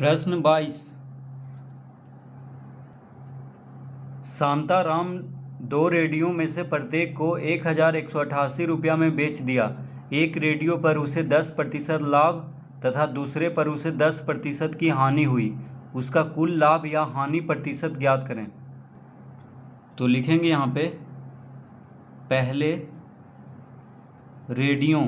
प्रश्न 22। शांताराम दो रेडियो में से प्रत्येक को 1188 रुपया में बेच दिया। एक रेडियो पर उसे 10% लाभ तथा दूसरे पर उसे 10% की हानि हुई। उसका कुल लाभ या हानि प्रतिशत ज्ञात करें। तो लिखेंगे यहाँ पे पहले रेडियो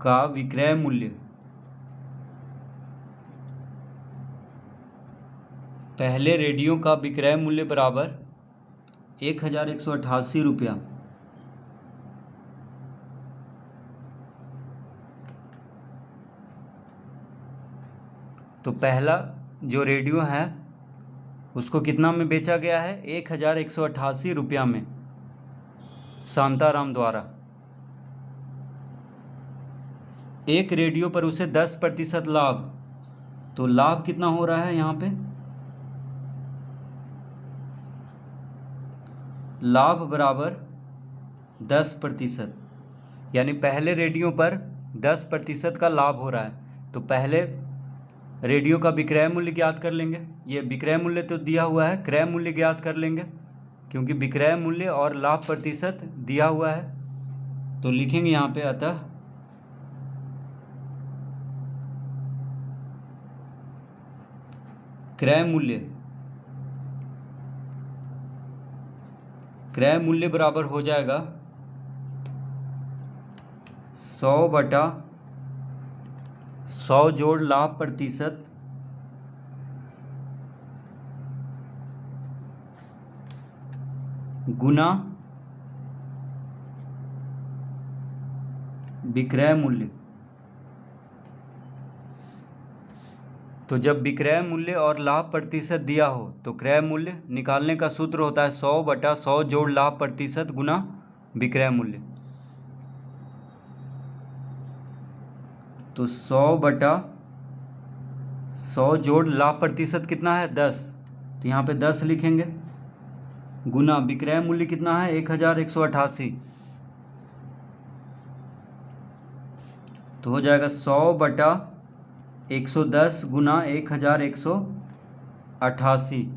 का विक्रय मूल्य, पहले रेडियो का विक्रय मूल्य बराबर 1188 रुपया। तो पहला जो रेडियो है उसको कितना में बेचा गया है? 1188 रुपया में शांताराम द्वारा। एक रेडियो पर उसे 10% लाभ, तो लाभ कितना हो रहा है यहाँ पे? लाभ बराबर 10%, यानी पहले रेडियो पर 10% का लाभ हो रहा है। तो पहले रेडियो का विक्रय मूल्य ज्ञात कर लेंगे। ये विक्रय मूल्य तो दिया हुआ है, क्रय मूल्य ज्ञात कर लेंगे क्योंकि विक्रय मूल्य और लाभ प्रतिशत दिया हुआ है। तो लिखेंगे यहाँ पे अतः क्रय मूल्य बराबर हो जाएगा 100/100 जोड़ लाभ प्रतिशत गुना विक्रय मूल्य। तो जब विक्रय मूल्य और लाभ प्रतिशत दिया हो तो क्रय मूल्य निकालने का सूत्र होता है 100/100 जोड़ लाभ प्रतिशत गुना विक्रय मूल्य। तो 100/100 जोड़ लाभ प्रतिशत कितना है? 10। तो यहाँ पे 10 लिखेंगे गुना विक्रय मूल्य कितना है? 1188। तो हो जाएगा 100/110 गुना 1188।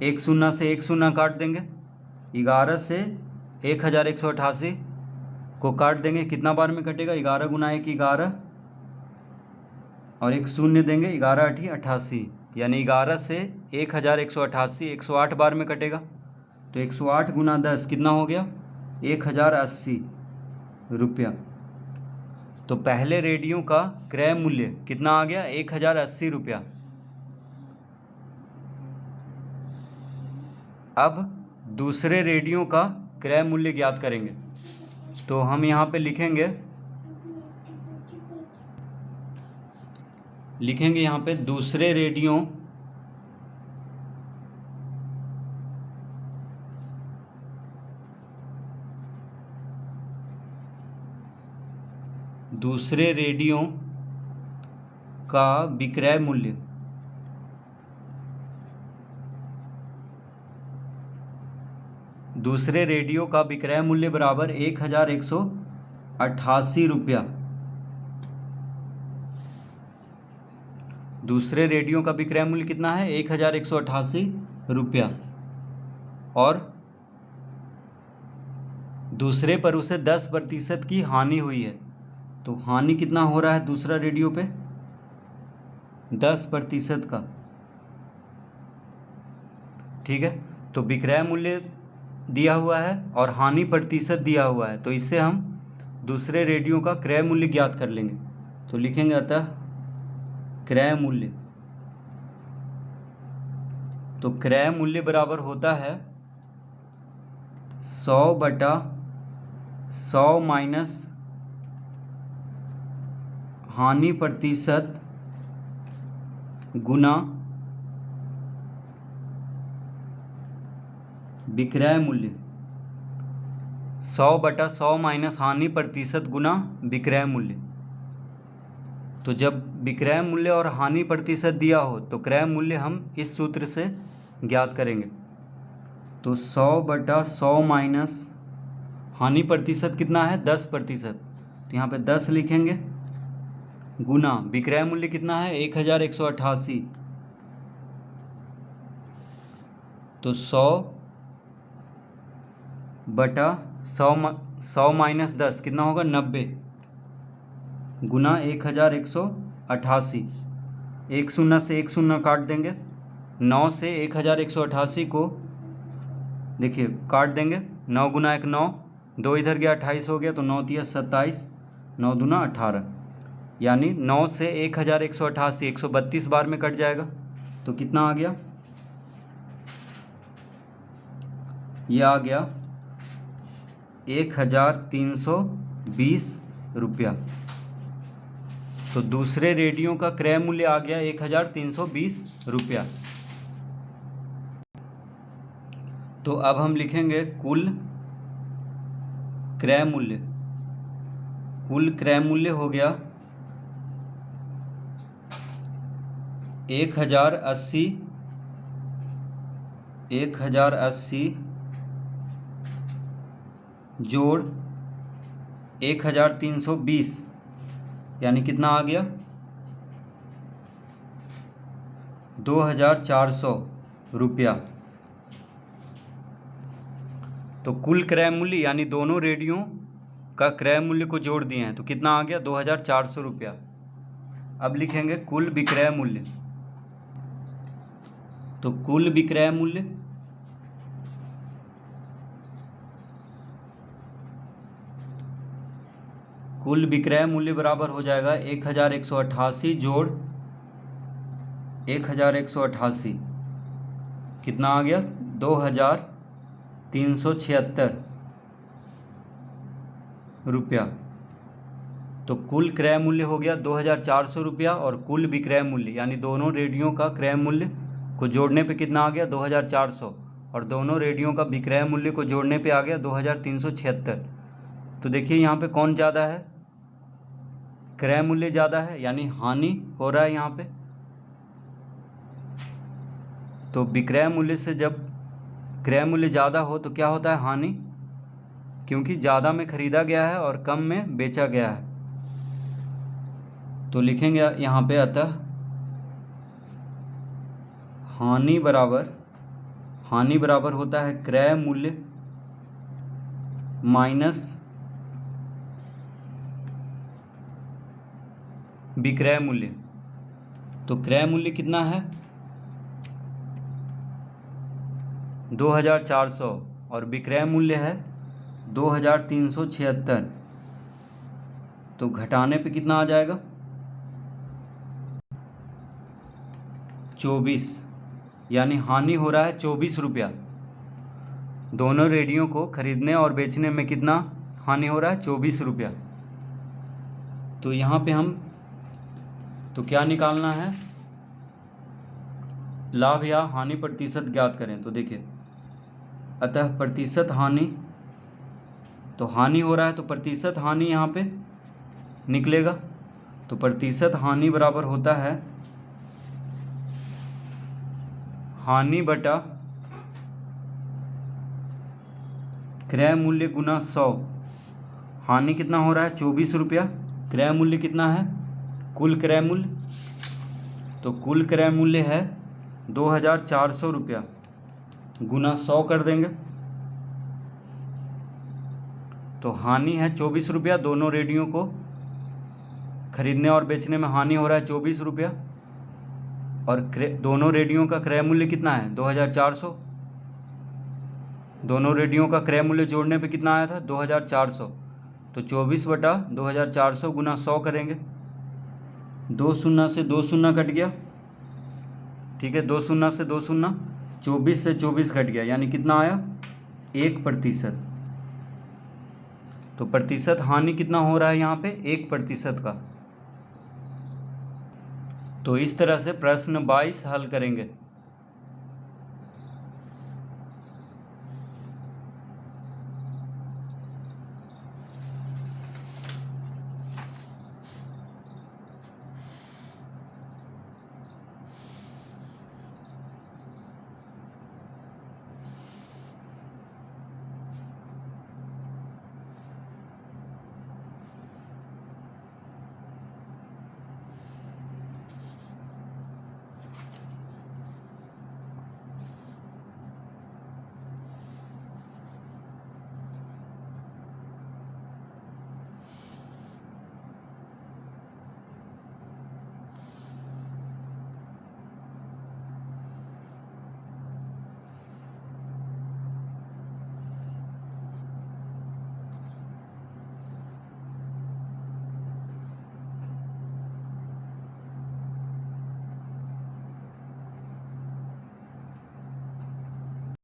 एक शून्य से एक शून्य काट देंगे, 11 से 1188 को काट देंगे। कितना बार में कटेगा? 11 गुना 1 11 और एक शून्य देंगे, 11×8 88, यानी 11 से 1188 108 बार में कटेगा। तो 108 गुना 10 कितना हो गया? 1080 रुपया। तो पहले रेडियो का क्रय मूल्य कितना आ गया? 1080 रुपया। अब दूसरे रेडियो का क्रय मूल्य ज्ञात करेंगे। तो हम यहाँ पे लिखेंगे यहाँ पे दूसरे रेडियो का विक्रय मूल्य, दूसरे रेडियो का विक्रय मूल्य बराबर 1188 रुपया। दूसरे रेडियो का विक्रय मूल्य कितना है? 1188 रुपया। और दूसरे पर उसे 10% की हानि हुई है। तो हानि कितना हो रहा है दूसरा रेडियो पे? 10% का। ठीक है, तो विक्रय मूल्य दिया हुआ है और हानि प्रतिशत दिया हुआ है, तो इससे हम दूसरे रेडियो का क्रय मूल्य ज्ञात कर लेंगे। तो लिखेंगे अतः क्रय मूल्य। तो क्रय मूल्य बराबर होता है 100/100 माइनस हानि प्रतिशत गुना विक्रय मूल्य। 100/100 माइनस हानि प्रतिशत गुना विक्रय मूल्य। तो जब विक्रय मूल्य और हानि प्रतिशत दिया हो तो क्रय मूल्य हम इस सूत्र से ज्ञात करेंगे। तो 100/100 माइनस हानि प्रतिशत कितना है? 10%। तो यहाँ पे 10 लिखेंगे गुना विक्रय मूल्य कितना है 1188, तो 100 माइनस 10 कितना होगा 90 गुना 1188। एक शून्य से एक शून्य काट देंगे, 9 से 1188 को देखिए काट देंगे, 9 गुना 1 9, 2 इधर गया 28 हो गया, तो 9 तिया 27, 9 दूना 18, यानी 9 से 1188 132 बार में कट जाएगा। तो कितना आ गया, ये आ गया 1320 रुपया। तो दूसरे रेडियो का क्रय मूल्य आ गया 1320 रुपया। तो अब हम लिखेंगे कुल क्रय मूल्य। कुल क्रय मूल्य हो गया 1080 जोड़ 1320, यानी कितना आ गया 2400 रुपया। तो कुल क्रय मूल्य यानी दोनों रेडियो का क्रय मूल्य को जोड़ दिए हैं, तो कितना आ गया 2400 रुपया। अब लिखेंगे कुल विक्रय मूल्य। तो कुल विक्रय मूल्य बराबर हो जाएगा 1188 जोड़ 1188, कितना आ गया 2376 रुपया। तो कुल क्रय मूल्य हो गया 2400 रुपया, और कुल विक्रय मूल्य यानी दोनों रेडियो का क्रय मूल्य को जोड़ने पे कितना आ गया 2400, और दोनों रेडियो का विक्रय मूल्य को जोड़ने पे आ गया 2376। तो देखिए यहाँ पे कौन ज़्यादा है, क्रय मूल्य ज़्यादा है, यानी हानि हो रहा है यहाँ पे। तो विक्रय मूल्य से जब क्रय मूल्य ज़्यादा हो तो क्या होता है हानि, क्योंकि ज़्यादा में खरीदा गया है और कम में बेचा गया है। तो लिखेंगे यहाँ पे अतः हानि बराबर होता है क्रय मूल्य माइनस विक्रय मूल्य। तो क्रय मूल्य कितना है 2400 और विक्रय मूल्य है 2376, तो घटाने पे कितना आ जाएगा 24, यानी हानि हो रहा है 24 रुपया। दोनों रेडियो को खरीदने और बेचने में कितना हानि हो रहा है 24 रुपया। तो यहाँ पे हम तो क्या निकालना है, लाभ या हानि प्रतिशत ज्ञात करें। तो देखिए अतः प्रतिशत हानि, तो हानि हो रहा है तो प्रतिशत हानि यहाँ पे निकलेगा। तो प्रतिशत हानि बराबर होता है हानि बटा क्रय मूल्य गुना 100। हानि कितना हो रहा है 24 रुपया, क्रय मूल्य कितना है कुल क्रय मूल्य, तो कुल क्रय मूल्य है 2400 रुपया, गुना 100 कर देंगे। तो हानि है 24 रुपया, दोनों रेडियो को खरीदने और बेचने में हानि हो रहा है 24 रुपया, और दोनों रेडियो का क्रय मूल्य कितना है 2400। दोनों रेडियो का क्रय मूल्य जोड़ने पे कितना आया था 2400, तो 24 बटा 2400 गुना 100 करेंगे। 2 शून्य से 2 शून्य कट गया, ठीक है, 2 शून्य से 2 शून्य, 24 से 24 कट गया, यानी कितना आया 1%। तो प्रतिशत हानि कितना हो रहा है यहाँ पे 1% का। तो इस तरह से प्रश्न 22 हल करेंगे।